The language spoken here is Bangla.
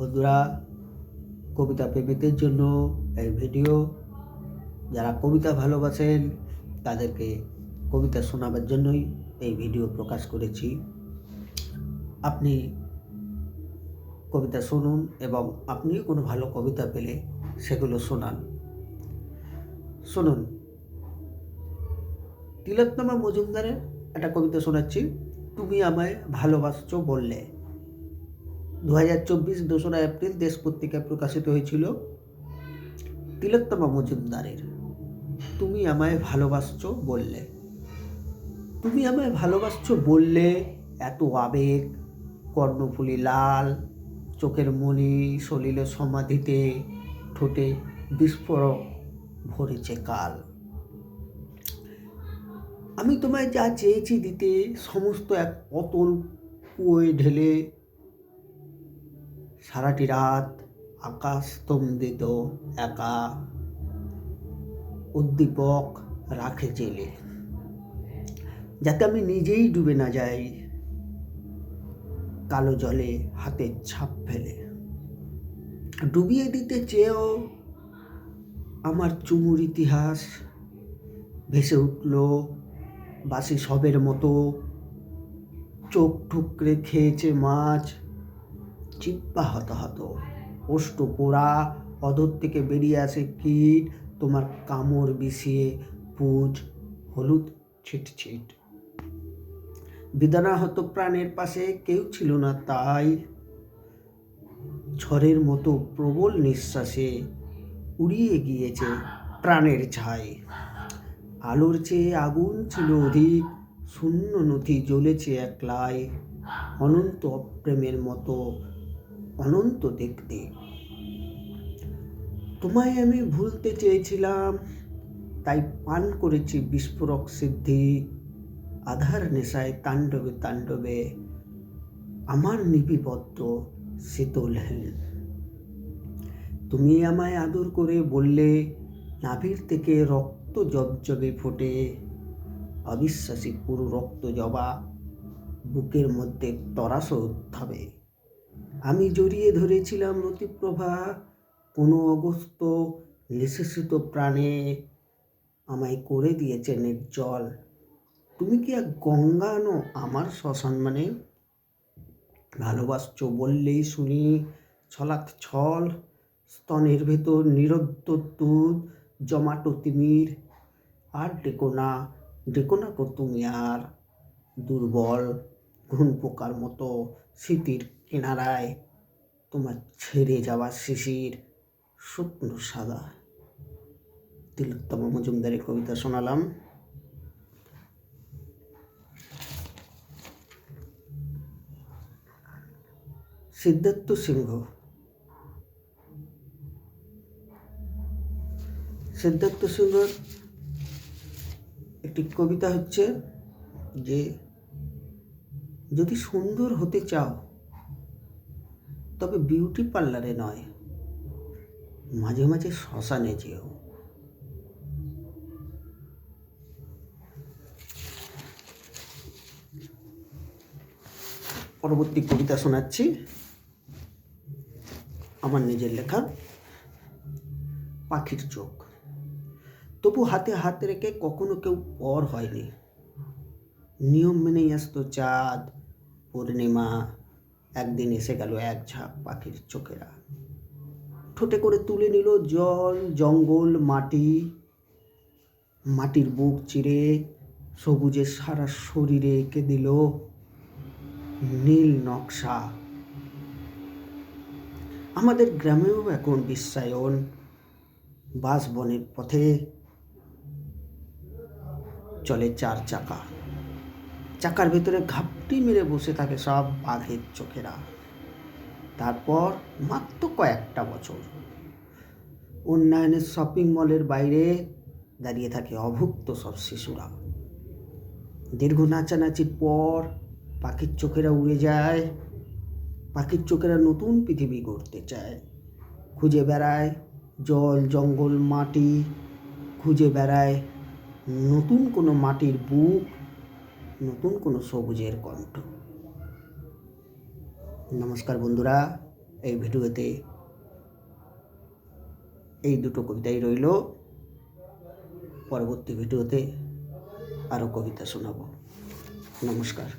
বন্ধুরা, কবিতা প্রেমীদের জন্য এই ভিডিও। যারা কবিতা ভালোবাসেন তাদেরকে কবিতা শোনাবার জন্যই এই ভিডিও প্রকাশ করেছি। আপনি কবিতা শুনুন এবং আপনিও কোনো ভালো কবিতা পেলে সেগুলো শুনুন। তিলোত্তমা মজুমদারের একটা কবিতা শোনাচ্ছি, তুমি আমায় ভালোবাসছো বললে। 2024 2রা এপ্রিল দেশ পত্রিকায় প্রকাশিত হয়েছিল। তিলোত্তমা মজুমদারের তুমি আমায় ভালোবাসছো বললে। তুমি আমায় ভালোবাসছো বললে, এত আবেগ, কর্ণফুলী লাল, চোখের মণি সলিলে সমাধিতে, ঠোঁটে বিস্ফোরক ভরেছে কাল। আমি তোমায় যা চেয়েছি দিতে, সমস্ত এক অতল কুয়োয় ঢেলে। সারাটি রাত আকাশ স্তম্ভিত, একা উদ্দীপক রাখে জেলে, যাতে আমি নিজেই ডুবে না যাই কালো জলে হাতের ছাপ ফেলে। ডুবিয়ে দিতে চেয়েও আমার চুমুর ইতিহাস ভেসে উঠল বাসি সবের মতো। চোখ ঠুকরে খেয়েছে মাছ, চিপ্পা হতাহত, ওষ্ঠ পোড়া, অধর থেকে বেরিয়ে আসে কীট, তোমার কামড় বিষিয়ে পুজ হলুদ ছিটছিট। বেদনাহত প্রাণের পাশে কেউ ছিল না, তাই ঝড়ের মতো প্রবল নিঃশ্বাসে উড়িয়ে গিয়েছে প্রাণের ছাই। আলোর চেয়ে আগুন ছিল অধিক, শূন্য নথি জ্বলেছে একলাই, অনন্ত অপ্রেমের মতো অনন্ত দেখতে। তোমায় আমি ভুলতে চেয়েছিলাম, তাই পান করেছি বিস্ফোরক সিদ্ধি। আধার নেশায় তাণ্ডবে তাণ্ডবে আমার নিবিবদ্ধ শীতলহীন। তুমি আমায় আদর করে বললে, নাভির থেকে রক্ত জবজবে ফোটে। অবিশ্বাসী পুরো রক্ত জবা বুকের মধ্যে তরাস উত্থাবে। আমি জড়িয়ে ধরেছিলাম রতিপ্রভা, কোনো অগস্ত নিঃশেষিত প্রাণে আমায় করে দিয়েছে নির্জল। তুমি কি এক গঙ্গা আনো আমার শ্মশান মানে? ভালোবাসছো বললেই শুনি ছলাৎ ছল, স্তনের ভেতর নিরুদ্ধ দুধ জমাটো তিমির। আর ডেকো না কো তুমি আর, দুর্বল ঘুণ পোকার মতো স্মৃতির কিনারায় তোমার ছেড়ে যাওয়া শিশির শুকনো সাদা। তিলোত্তমা মজুমদারের কবিতা শোনালাম। সিদ্ধার্থ সিংহর একটি কবিতা হচ্ছে যে, যদি সুন্দর হতে চাও তবে বিউটি পার্লারে নয়, মাঝে মাঝে শ্মশানে যেও। পরবর্তী কবিতা শোনাচ্ছি, আমার নিজের লেখা। পাখির চোখ। তবু হাতে হাত রেখে কখনো কেউ পর হয়নি। নিয়ম মেনেই আসতো চাঁদ, পূর্ণিমা। একদিন এসে গেল এক ঝাঁক পাখির চোখেরা। ঠোঁটে করে তুলে নিল জল, জঙ্গল, মাটির বুক চিরে সবুজের সারা শরীরে এঁকে দিল নীল নকশা। আমাদের গ্রামেও এখন বিশ্বায়ন। বাঁশবনের পথে চলে 4 চাকা। চাকার ভেতরে ঘাপটি মেরে বসে থাকে সব বাঘের চোখেরা। তারপর মাত্র কয়েকটা বছর উন্নয়নের শপিং মলের বাইরে দাঁড়িয়ে থাকে অভুক্ত সব শিশুরা। দীর্ঘ নাচানাচির পর পাখির চোখেরা উড়ে যায়। পাখির চোখেরা নতুন পৃথিবী গড়তে চায়। খুঁজে বেড়ায় জল, জঙ্গল, মাটি। খুঁজে বেড়ায় নতুন কোনো মাটির বুক, নতুন কোনো সবুজের কণ্ঠ। নমস্কার বন্ধুরা, এই ভিডিওতে এই দুটো কবিতাই রইল। পরবর্তী ভিডিওতে আরও কবিতা শোনাবো। নমস্কার।